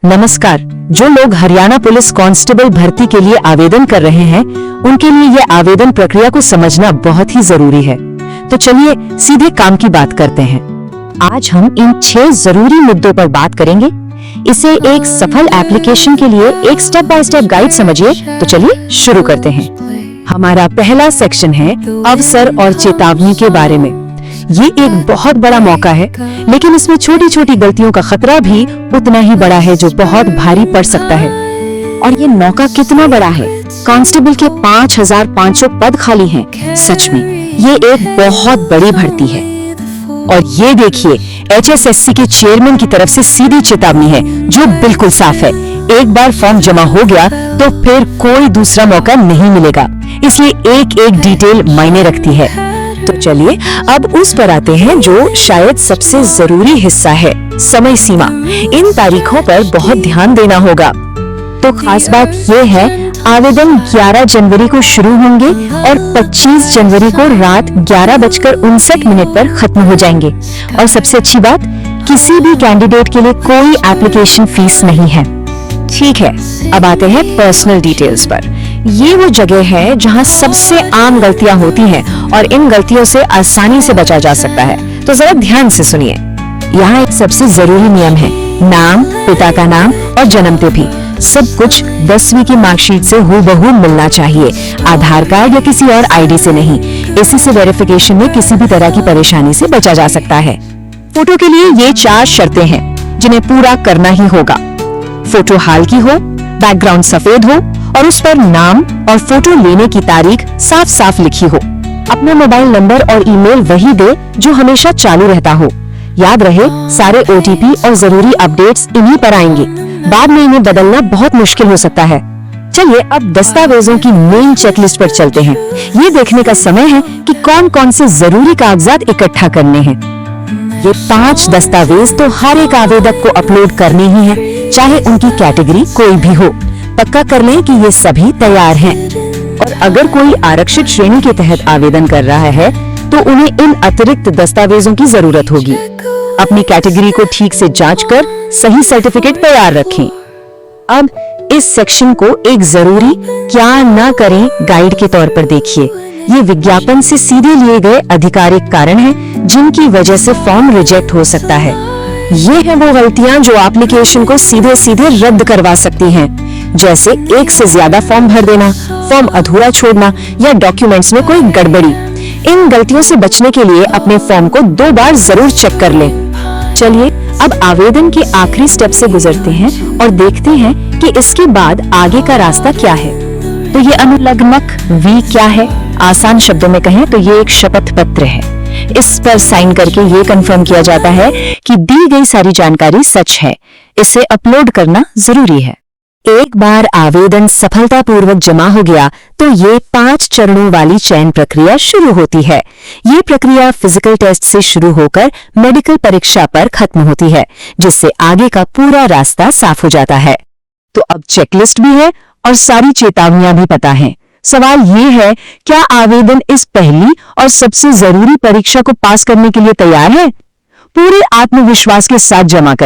नमस्कार। जो लोग हरियाणा पुलिस कांस्टेबल भर्ती के लिए आवेदन कर रहे हैं, उनके लिए यह आवेदन प्रक्रिया को समझना बहुत ही जरूरी है। तो चलिए सीधे काम की बात करते हैं। आज हम इन 6 जरूरी मुद्दों पर बात करेंगे। इसे एक सफल एप्लीकेशन के लिए एक स्टेप बाय स्टेप गाइड समझिए। तो चलिए शुरू करते हैं। हमारा पहला सेक्शन है अवसर और चेतावनी के बारे में। ये एक बहुत बड़ा मौका है, लेकिन इसमें छोटी छोटी गलतियों का खतरा भी उतना ही बड़ा है, जो बहुत भारी पड़ सकता है। और ये मौका कितना बड़ा है? कांस्टेबल के 5500 पद खाली हैं। सच में ये एक बहुत बड़ी भर्ती है। और ये देखिए, HSSC के चेयरमैन की तरफ से सीधी चेतावनी है, जो बिल्कुल साफ है। एक बार फॉर्म जमा हो गया तो फिर कोई दूसरा मौका नहीं मिलेगा। इसलिए एक एक डिटेल मायने रखती है। तो चलिए अब उस पर आते हैं जो शायद सबसे जरूरी हिस्सा है, समय सीमा। इन तारीखों पर बहुत ध्यान देना होगा। तो खास बात ये है, आवेदन 11 जनवरी को शुरू होंगे और 25 जनवरी को रात 11:59 पर खत्म हो जाएंगे। और सबसे अच्छी बात, किसी भी कैंडिडेट के लिए कोई एप्लीकेशन फीस नहीं है। ठीक है, अब आते हैं पर्सनल डिटेल्स पर। ये वो जगह है जहां सबसे आम गलतियां होती हैं और इन गलतियों से आसानी से बचा जा सकता है। तो जरा ध्यान से सुनिए। यहाँ एक सबसे जरूरी नियम है, नाम, पिता का नाम और जन्मतिथि सब कुछ 10वीं की मार्कशीट से हूबहू मिलना चाहिए। आधार कार्ड या किसी और आईडी से नहीं। इसी से वेरिफिकेशन में किसी भी तरह की परेशानी से बचा जा सकता है। फोटो के लिए ये 4 शर्तें हैं जिन्हें पूरा करना ही होगा। फोटो हाल की हो, बैकग्राउंड सफेद हो और उस पर नाम और फोटो लेने की तारीख साफ साफ लिखी हो। अपना मोबाइल नंबर और ईमेल वही दे जो हमेशा चालू रहता हो। याद रहे, सारे OTP और जरूरी अपडेट्स इन्हीं पर आएंगे। बाद में इन्हें बदलना बहुत मुश्किल हो सकता है। चलिए अब दस्तावेजों की मेन चेकलिस्ट पर चलते हैं। ये देखने का समय है कि कौन कौन से जरूरी कागजात इकट्ठा करने हैं। ये 5 दस्तावेज तो हर एक आवेदक को अपलोड करने ही है, चाहे उनकी कैटेगरी कोई भी हो। पक्का कर लें कि ये सभी तैयार हैं। और अगर कोई आरक्षित श्रेणी के तहत आवेदन कर रहा है तो उन्हें इन अतिरिक्त दस्तावेजों की जरूरत होगी। अपनी कैटेगरी को ठीक से जांचकर सही सर्टिफिकेट तैयार रखें। अब इस सेक्शन को एक जरूरी क्या ना करें गाइड के तौर पर देखिए। ये विज्ञापन से सीधे लिए गए आधिकारिक कारण हैं जिनकी वजह से फॉर्म रिजेक्ट हो सकता है। ये है वो गलतियां जो एप्लीकेशन को सीधे सीधे रद्द करवा सकती हैं, जैसे एक से ज्यादा फॉर्म भर देना, फॉर्म अधूरा छोड़ना या डॉक्यूमेंट्स में कोई गड़बड़ी। इन गलतियों से बचने के लिए अपने फॉर्म को 2 बार जरूर चेक कर लें। चलिए अब आवेदन के आखिरी स्टेप से गुजरते हैं और देखते हैं कि इसके बाद आगे का रास्ता क्या है। तो ये अनुलग्नक V क्या है? आसान शब्दों में कहें तो ये एक शपथ पत्र है। इस पर साइन करके ये कंफर्म किया जाता है कि दी गई सारी जानकारी सच है। इसे अपलोड करना जरूरी है। एक बार आवेदन सफलतापूर्वक जमा हो गया तो ये 5 चरणों वाली चयन प्रक्रिया शुरू होती है। ये प्रक्रिया फिजिकल टेस्ट से शुरू होकर मेडिकल परीक्षा पर खत्म होती है, जिससे आगे का पूरा रास्ता साफ हो जाता है। तो अब चेकलिस्ट भी है और सारी चेतावनियां भी पता हैं। सवाल ये है, क्या आवेदन इस पहली और सबसे जरूरी परीक्षा को पास करने के लिए तैयार है? पूरे आत्मविश्वास के साथ जमा करें।